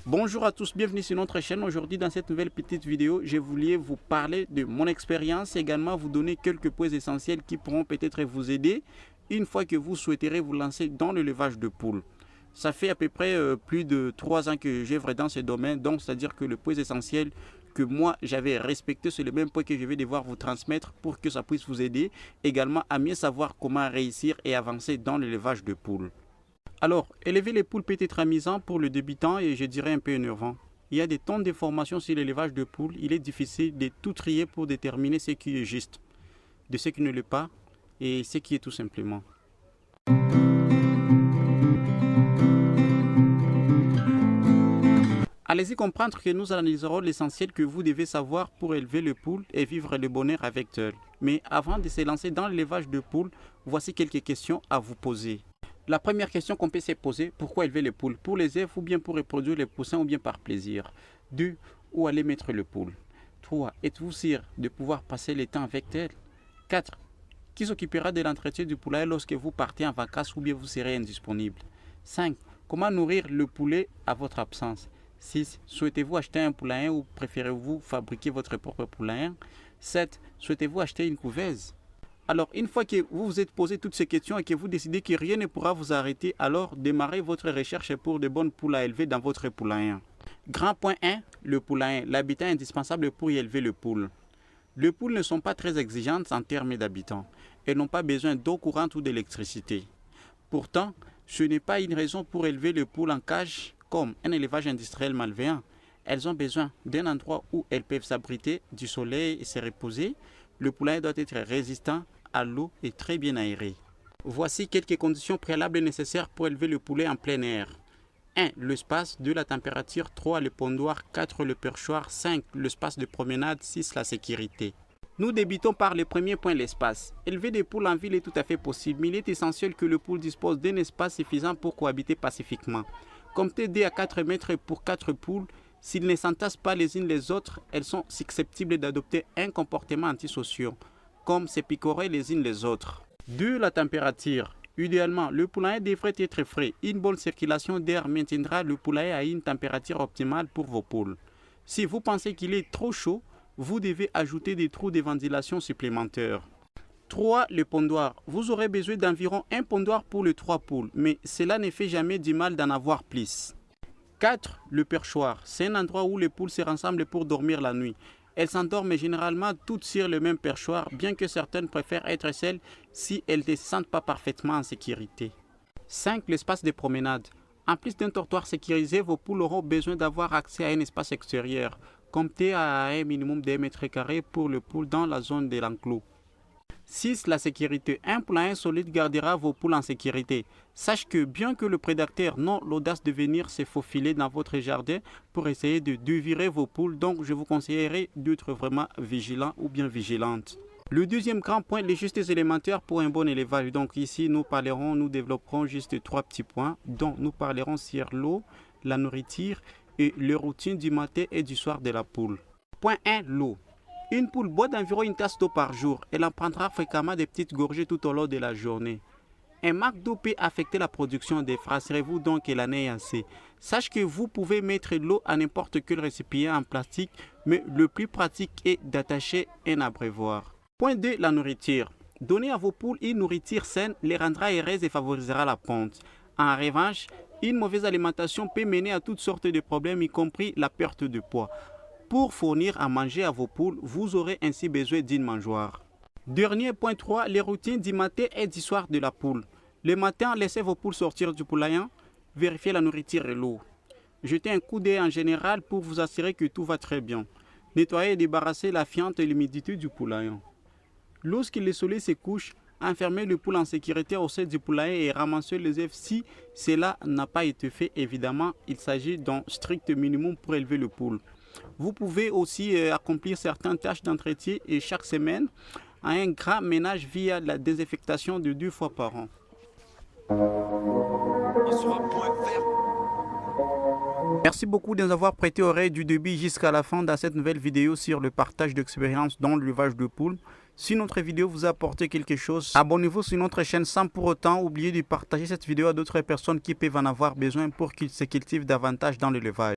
Bonjour à tous, bienvenue sur notre chaîne. Aujourd'hui dans cette nouvelle petite vidéo, je voulais vous parler de mon expérience et également vous donner quelques points essentiels qui pourront peut-être vous aider une fois que vous souhaiterez vous lancer dans l'élevage de poules. Ça fait à peu près plus de 3 ans que j'œuvre dans ce domaine, donc c'est-à-dire que le point essentiel que moi j'avais respecté, c'est le même point que je vais devoir vous transmettre pour que ça puisse vous aider également à mieux savoir comment réussir et avancer dans l'élevage de poules. Alors, élever les poules peut être amusant pour le débutant et je dirais un peu énervant. Il y a des tonnes d'informations sur l'élevage de poules. Il est difficile de tout trier pour déterminer ce qui est juste, de ce qui ne l'est pas et ce qui est tout simplement. Allez-y comprendre que nous analyserons l'essentiel que vous devez savoir pour élever les poules et vivre le bonheur avec elles. Mais avant de se lancer dans l'élevage de poules, voici quelques questions à vous poser. La première question qu'on peut se poser, pourquoi élever les poules? Pour les œufs ou bien pour reproduire les poussins ou bien par plaisir? 2. Où aller mettre les poules? 3. Êtes-vous sûr de pouvoir passer le temps avec elles? 4. Qui s'occupera de l'entretien du poulailler lorsque vous partez en vacances ou bien vous serez indisponible? 5. Comment nourrir le poulet à votre absence? 6. Souhaitez-vous acheter un poulailler ou préférez-vous fabriquer votre propre poulailler? 7. Souhaitez-vous acheter une couveuse? Alors, une fois que vous vous êtes posé toutes ces questions et que vous décidez que rien ne pourra vous arrêter, alors démarrez votre recherche pour de bonnes poules à élever dans votre poulailler. Grand point 1, le poulailler, l'habitat indispensable pour y élever les poules. Les poules ne sont pas très exigeantes en termes d'habitants. Elles n'ont pas besoin d'eau courante ou d'électricité. Pourtant, ce n'est pas une raison pour élever les poules en cage comme un élevage industriel malveillant. Elles ont besoin d'un endroit où elles peuvent s'abriter du soleil et se reposer. Le poulailler doit être résistant à l'eau et très bien aéré. Voici quelques conditions préalables nécessaires pour élever le poulet en plein air. 1. L'espace. 2. La température. 3. Le pondoir. 4. Le perchoir. 5. L'espace de promenade. 6. La sécurité. Nous débutons par le premier point, l'espace. Élever des poules en ville est tout à fait possible, mais il est essentiel que le poule dispose d'un espace suffisant pour cohabiter pacifiquement. Comptez 2 à 4 mètres pour 4 poules. S'ils ne s'entassent pas les unes les autres, elles sont susceptibles d'adopter un comportement antisocial, comme se picorer les unes les autres. 2. La température. Idéalement, le poulailler devrait être frais. Une bonne circulation d'air maintiendra le poulailler à une température optimale pour vos poules. Si vous pensez qu'il est trop chaud, vous devez ajouter des trous de ventilation supplémentaires. 3. Le pondoir. Vous aurez besoin d'environ un pondoir pour les 3 poules, mais cela ne fait jamais du mal d'en avoir plus. 4. Le perchoir. C'est un endroit où les poules se rassemblent pour dormir la nuit. Elles s'endorment généralement toutes sur le même perchoir, bien que certaines préfèrent être seules si elles ne se sentent pas parfaitement en sécurité. 5. L'espace de promenade. En plus d'un trottoir sécurisé, vos poules auront besoin d'avoir accès à un espace extérieur. Comptez à un minimum de 1 mètre carré pour les poules dans la zone de l'enclos. 6. La sécurité. Un poulailler solide gardera vos poules en sécurité. Sache que bien que le prédateur n'ait l'audace de venir se faufiler dans votre jardin pour essayer de dévirer vos poules, donc je vous conseillerais d'être vraiment vigilant ou bien vigilante. Le deuxième grand point, les justes élémentaires pour un bon élevage. Donc ici, nous développerons juste 3 petits points. Donc nous parlerons sur l'eau, la nourriture et les routines du matin et du soir de la poule. Point 1, l'eau. Une poule boit d'environ une tasse d'eau par jour. Elle en prendra fréquemment des petites gorgées tout au long de la journée. Un manque d'eau peut affecter la production des fras. Rassurez-vous donc qu'elle en ait assez. Sache que vous pouvez mettre de l'eau à n'importe quel récipient en plastique, mais le plus pratique est d'attacher un abreuvoir. Point 2. La nourriture. Donner à vos poules une nourriture saine les rendra heureuses et favorisera la ponte. En revanche, une mauvaise alimentation peut mener à toutes sortes de problèmes, y compris la perte de poids. Pour fournir à manger à vos poules, vous aurez ainsi besoin d'une mangeoire. Dernier point 3, les routines du matin et du soir de la poule. Le matin, laissez vos poules sortir du poulailler, vérifiez la nourriture et l'eau. Jetez un coup d'œil en général pour vous assurer que tout va très bien. Nettoyez et débarrassez la fiente et l'humidité du poulailler. Lorsque le soleil se couche, enfermez le poule en sécurité au sein du poulailler et ramassez les œufs si cela n'a pas été fait. Évidemment, il s'agit d'un strict minimum pour élever le poule. Vous pouvez aussi accomplir certaines tâches d'entretien et chaque semaine un grand ménage via la désinfectation de 2 fois par an. Merci beaucoup de nous avoir prêté oreille du début jusqu'à la fin dans cette nouvelle vidéo sur le partage d'expérience dans l'élevage de poules. Si notre vidéo vous a apporté quelque chose, abonnez-vous sur notre chaîne sans pour autant oublier de partager cette vidéo à d'autres personnes qui peuvent en avoir besoin pour qu'ils se cultivent davantage dans l'élevage.